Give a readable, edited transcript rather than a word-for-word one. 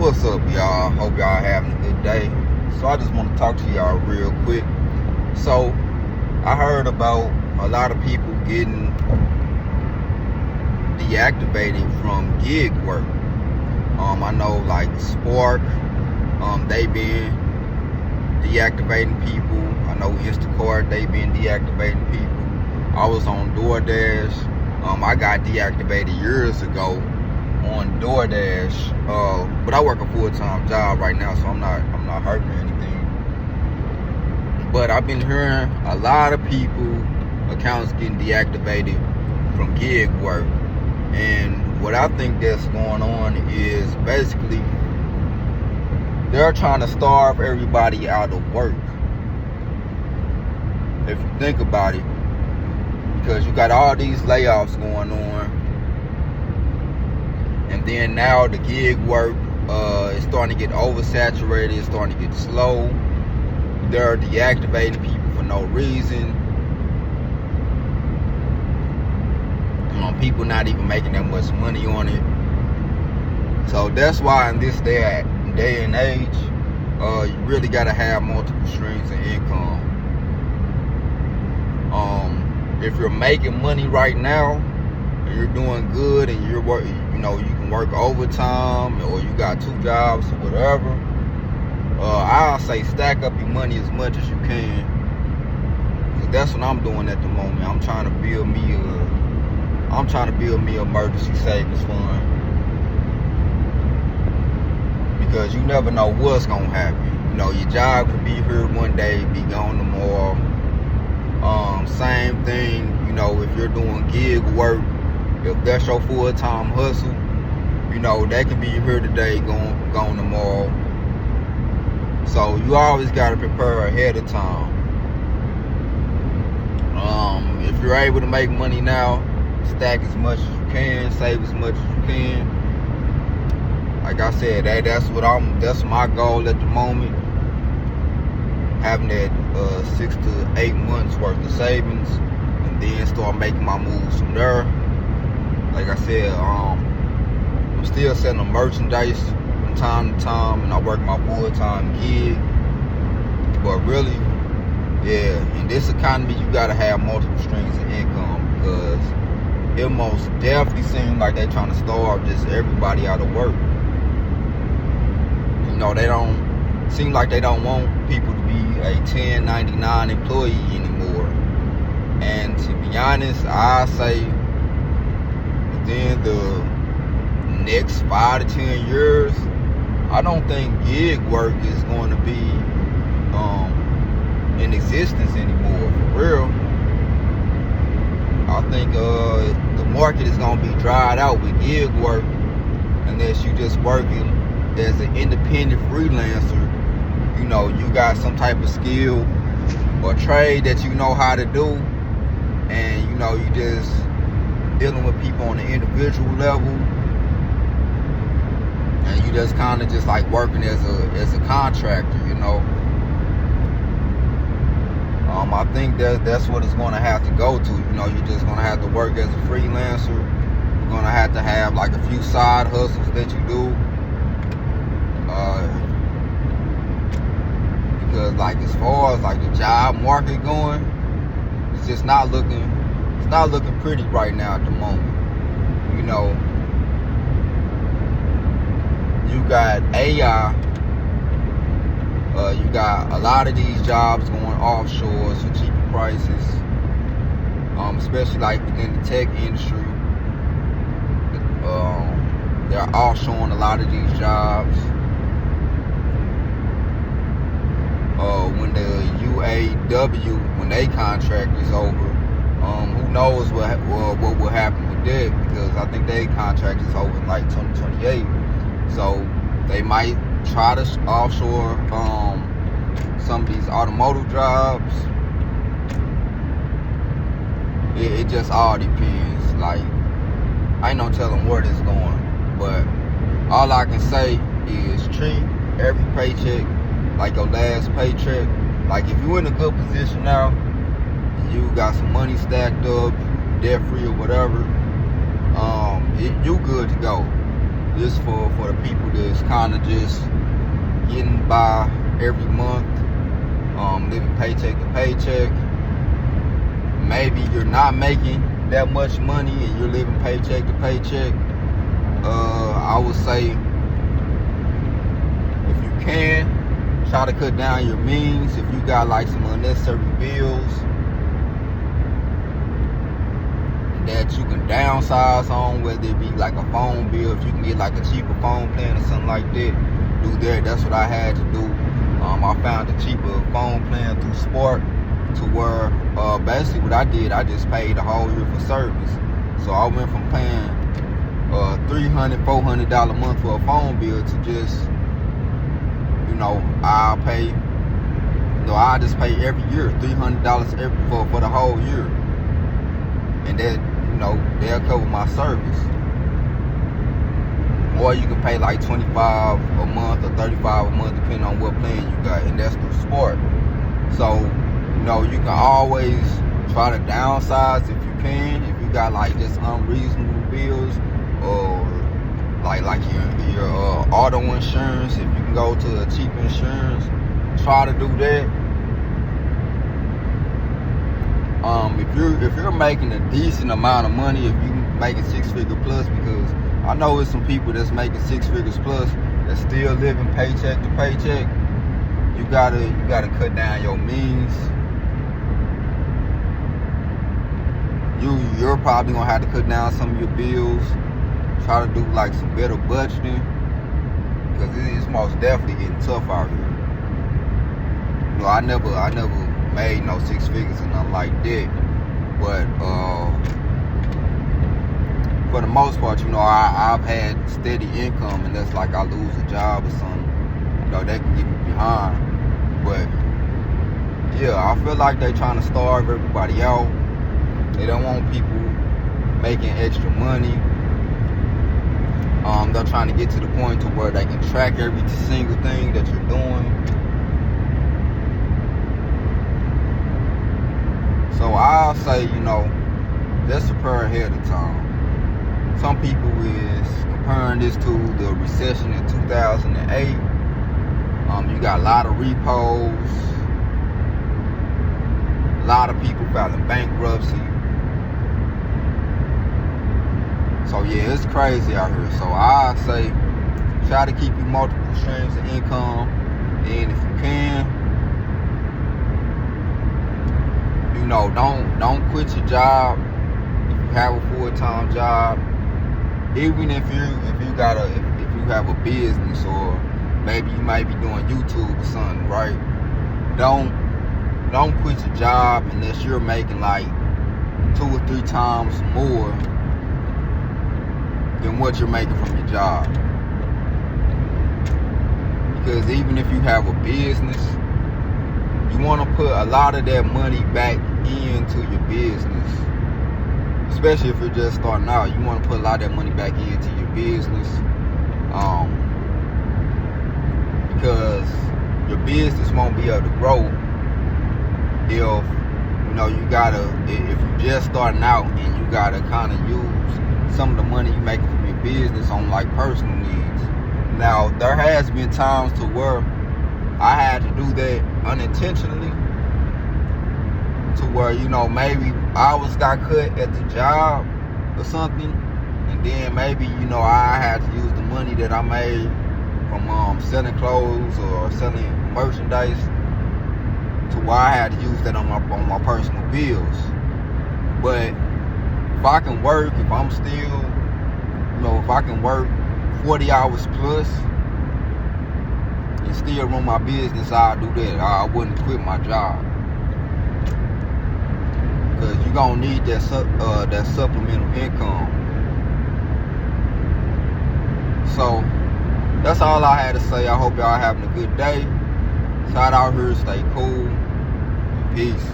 What's up, y'all? Hope y'all having a good day. So I just want to talk to y'all real quick. So I heard about a lot of people getting deactivated from gig work. I know like Spark, they been deactivating people. I know Instacart, they been deactivating people. I was on DoorDash. I got deactivated years ago on DoorDash, but I work a full-time job right now, so I'm not hurting anything. But I've been hearing a lot of people accounts getting deactivated from gig work, and what I think that's going on is basically they're trying to starve everybody out of work. If you think about it, because you got all these layoffs going on, and then now the gig work is starting to get oversaturated, it's starting to get slow. They're deactivating people for no reason. People not even making that much money on it. So that's why in this day and age, you really gotta have multiple streams of income. If you're making money right now and you're doing good and you're working, you can work overtime or you got 2 jobs or whatever, I'll say stack up your money as much as you can. Cause that's what I'm doing at the moment. I'm trying to build me an emergency savings fund, because you never know what's gonna happen. Your job could be here one day, be gone tomorrow. Same thing, if you're doing gig work, if that's your full-time hustle, they can be here today, gone tomorrow. So you always gotta prepare ahead of time. If you're able to make money now, stack as much as you can, save as much as you can. Like I said, that's my goal at the moment. Having that 6 to 8 months worth of savings, and then start making my moves from there. Like I said, I'm still selling merchandise from time to time, and I work my full-time gig. But really, yeah, in this economy, you gotta have multiple streams of income, because it most definitely seems like they're trying to starve just everybody out of work. They don't seem like they don't want people to be a 1099 employee anymore. And to be honest, I say within the next 5 to 10 years, I don't think gig work is going to be in existence anymore, for real. I think the market is going to be dried out with gig work, unless you just working as an independent freelancer. You got some type of skill or trade that you know how to do, and you just dealing with people on an individual level, and you just kind of just like working as a contractor. I think that's what it's going to have to go to. You're just going to have to work as a freelancer. You're going to have like a few side hustles that you do. Because like as far as like the job market going, it's just not looking pretty right now at the moment. You got AI, you got a lot of these jobs going offshore for cheaper prices, especially like within the tech industry. They're offshoring a lot of these jobs. When the UAW, when their contract is over, who knows what will happen with that, because I think their contract is over in like 2028. So they might try to offshore some of these automotive jobs. It just all depends. Like, I ain't no telling where this is going, but all I can say is treat every paycheck like your last paycheck. Like, if you're in a good position now, you got some money stacked up, debt free or whatever, you good to go. This for the people that's kind of just getting by every month, living paycheck to paycheck. Maybe you're not making that much money and you're living paycheck to paycheck. I would say, if you can, try to cut down your means. If you got like some unnecessary bills that you can downsize on, whether it be like a phone bill, if you can get like a cheaper phone plan or something like that, do that. That's what I had to do. I found a cheaper phone plan through Spark, to where basically what I did, I just paid the whole year for service. So I went from paying $300, $400 a month for a phone bill to just, I just pay every year $300 for the whole year, and that, they'll cover my service. Or you can pay like $25 a month or $35 a month, depending on what plan you got, and that's through Sport. So, you can always try to downsize if you can. If you got like just unreasonable bills, or like your auto insurance, if you can go to a cheap insurance, try to do that. If you're making a decent amount of money, if you making 6-figure plus, because I know it's some people that's making 6 figures plus that's still living paycheck to paycheck. You gotta cut down your means. You're probably gonna have to cut down some of your bills. Try to do like some better budgeting, because it's most definitely getting tough out here. I never made no 6 figures or nothing like that, but for the most part, I've had steady income, and that's like I lose a job or something, that can get me behind. But yeah, I feel like they trying to starve everybody out. They don't want people making extra money. They're trying to get to the point to where they can track every single thing that you're doing. So I'll say, just prepare ahead of time. Some people is comparing this to the recession in 2008. You got a lot of repos, a lot of people filing bankruptcy. So yeah, it's crazy out here. So I say, try to keep you multiple streams of income, and if you can, don't quit your job if you have a full-time job. Even if you have a business, or maybe you might be doing YouTube or something, right? Don't quit your job unless you're making like 2 or 3 times more than what you're making from your job. Because even if you have a business, you want to put a lot of that money back into your business. Especially if you're just starting out, you want to put a lot of that money back into your business, because your business won't be able to grow if if you're just starting out, and you gotta kind of use some of the money you making from your business on like personal needs. Now, there has been times to where I had to do that unintentionally, to where maybe hours got cut at the job or something, and then maybe I had to use the money that I made from selling clothes or selling merchandise, to where I had to use that on my personal bills. But if I can work, if I'm still, if I can work 40 hours plus and still run my business, I'll do that. I wouldn't quit my job, because you're gonna need that supplemental income. So that's all I had to say. I hope y'all having a good day. Shout out here, stay cool, peace.